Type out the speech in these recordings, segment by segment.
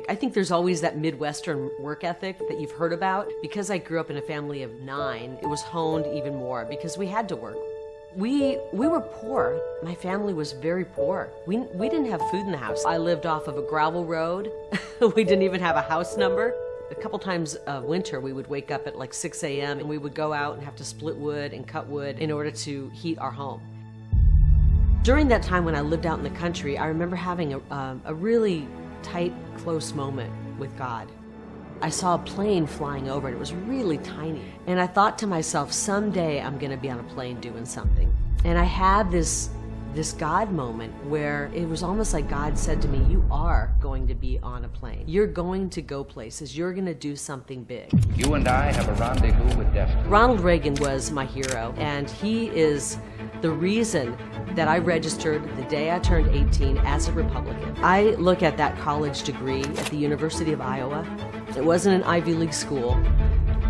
I think there's always that Midwestern work ethic that you've heard about. Because I grew up in a family of 9, it was honed even more because we had to work. We were poor. My family was very poor. We didn't have food in the house. I lived off of a gravel road. We didn't even have a house number. A couple times a winter, we would wake up at like 6 a.m. and we would go out and have to split wood and cut wood in order to heat our home. During that time when I lived out in the country, I remember having a really tight, close moment with God. I saw a plane flying over and it was really tiny. And I thought to myself, someday I'm gonna be on a plane doing something. And I had this God moment where it was almost like God said to me, you are going to be on a plane. You're going to go places. You're going to do something big. You and I have a rendezvous with destiny. Ronald Reagan was my hero, and he is the reason that I registered the day I turned 18 as a Republican. I look at that college degree at the University of Iowa. It wasn't an Ivy League school,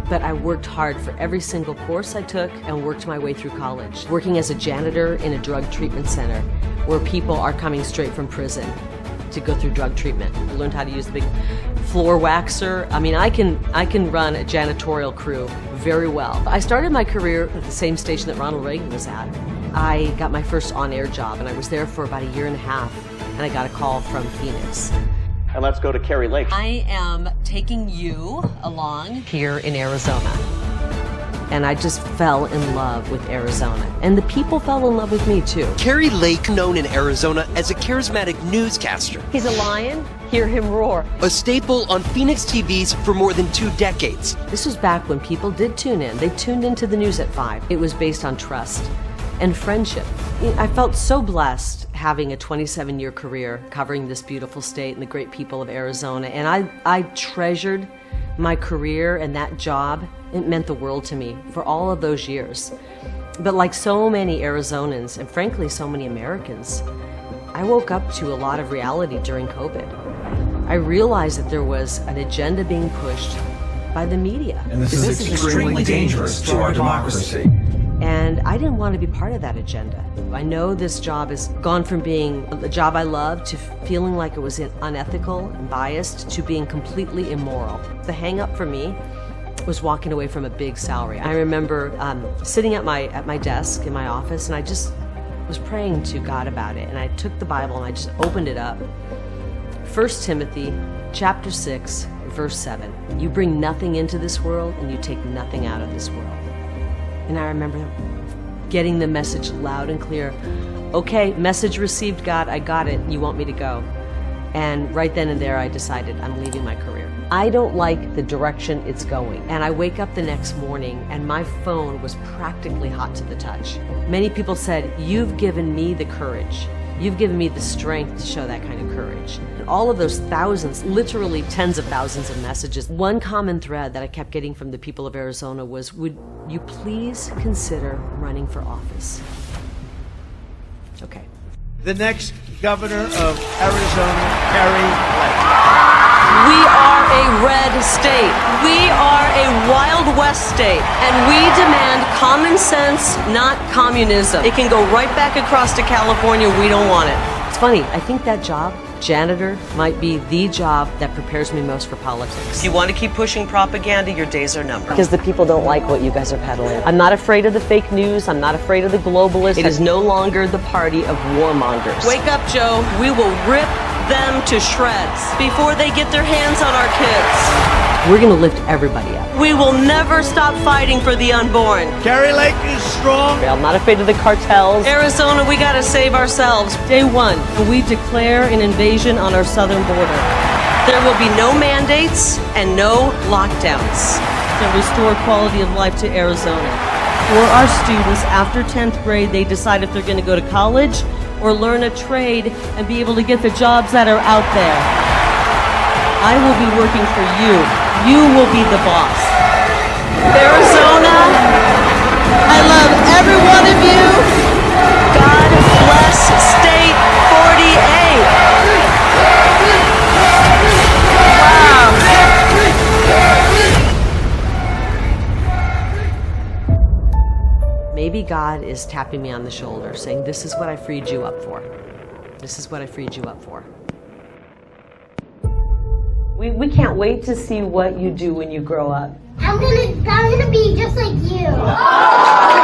but I worked hard for every single course I took and worked my way through college. Working as a janitor in a drug treatment center where people are coming straight from prison to go through drug treatment. I learned how to use the big floor waxer. I mean, I can run a janitorial crew very well. I started my career at the same station that Ronald Reagan was at. I got my first on-air job and I was there for about 1.5 years and I got a call from Phoenix. And let's go to Kari Lake. I am taking you along here in Arizona. And I just fell in love with Arizona. And the people fell in love with me too. Kari Lake, known in Arizona as a charismatic newscaster. He's a lion, hear him roar. A staple on Phoenix TVs for more than 2 decades. This was back when people did tune in. They tuned into the news at 5. It was based on trust and friendship. I felt so blessed having a 27-year career covering this beautiful state and the great people of Arizona. And I treasured my career and that job. It meant the world to me for all of those years. But like so many Arizonans, and frankly so many Americans, I woke up to a lot of reality during COVID. I realized that there was an agenda being pushed by the media. And this is extremely dangerous to our democracy. And I didn't want to be part of that agenda. I know this job has gone from being a job I loved to feeling like it was unethical and biased to being completely immoral. The hang up for me was walking away from a big salary. I remember sitting at my desk in my office and I just was praying to God about it. And I took the Bible and I just opened it up. 1 Timothy chapter 6, verse 7. You bring nothing into this world and you take nothing out of this world. And I remember getting the message loud and clear. Okay, message received, God, I got it. You want me to go? And right then and there, I decided I'm leaving my career. I don't like the direction it's going. And I wake up the next morning and my phone was practically hot to the touch. Many people said, you've given me the courage. You've given me the strength to show that kind of courage. And all of those thousands, literally tens of thousands of messages, one common thread that I kept getting from the people of Arizona was, would you please consider running for office? Okay. The next governor of Arizona, Kari Lake. We are a red state. We are a Wild West state. And we demand common sense, not communism. It can go right back across to California. We don't want it. It's funny. I think that job, janitor, might be the job that prepares me most for politics. If you want to keep pushing propaganda, your days are numbered. Because the people don't like what you guys are peddling. I'm not afraid of the fake news. I'm not afraid of the globalists. It is no longer the party of warmongers. Wake up, Joe. We will rip them to shreds before they get their hands on our kids. We're going to lift everybody up. We will never stop fighting for the unborn. Kari Lake is strong. I'm not afraid of the cartels. Arizona, we got to save ourselves. Day 1, we declare an invasion on our southern border. There will be no mandates and no lockdowns to restore quality of life to Arizona. For our students, after 10th grade, they decide if they're going to go to college or learn a trade and be able to get the jobs that are out there. I will be working for you. You will be the boss. Arizona, I love every one of you. God bless State 48. Wow. Maybe God is tapping me on the shoulder, saying, this is what I freed you up for. This is what I freed you up for. We can't wait to see what you do when you grow up. I'm gonna be just like you.